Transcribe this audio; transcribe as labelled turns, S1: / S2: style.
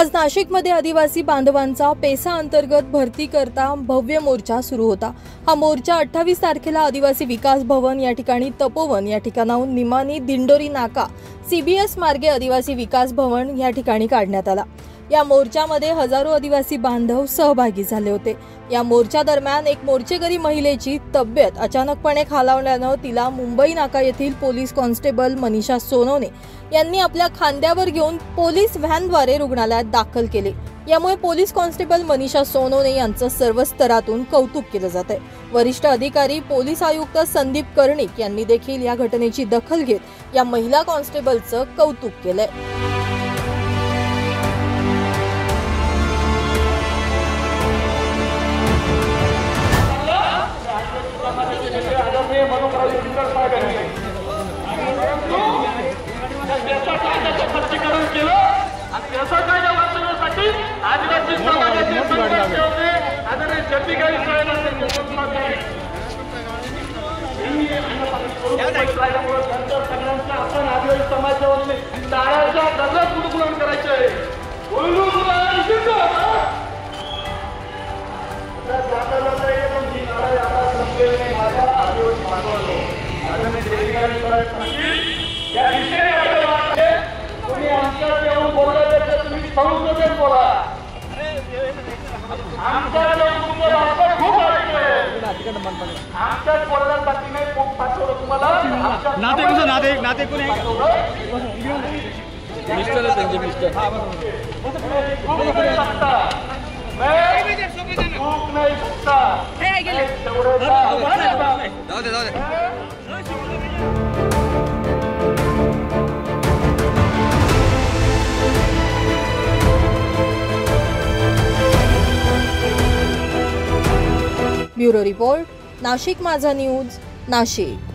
S1: आज नाशिकमध्ये आदिवासी बांधवांचा पेसा अंतर्गत भरती करता भव्य मोर्चा सुरू होता। हा मोर्चा 28 तारखेला आदिवासी विकास भवन या ठिकाणी, तपोवन या ठिकाणाहून निमानी दिंडोरी नाका CBS मार्गे आदिवासी विकास भवन या ठिकाणी काढण्यात आला। या मोर्चामध्ये हजारो आदिवासी बांधव सहभागी झाले होते। या मोर्चा दरम्यान एक मोर्चेकरी महिलेची तब्येत अचानकपणे खालावल्याने तिला मुंबई नाका येथील पोलीस कॉन्स्टेबल मनीषा सोनवणे यांनी आपल्या खांद्यावर घेऊन पोलीस व्हॅनद्वारे रुग्णालयात दाखल केले। यामुळे पोलीस कॉन्स्टेबल मनीषा सोनवणे यांचं सर्व स्तरातून कौतुक केलं जात आहे। वरिष्ठ अधिकारी पोलीस आयुक्त संदीप कर्णिक यांनी देखील या घटनेची दखल घेत या महिला कॉन्स्टेबलचं कौतुक केलंय।
S2: नाते कोण आहे मिस्टर त्यांचे मिस्टर
S1: ब्युरो रिपोर्ट, नाशिक माझा न्यूज, नाशिक।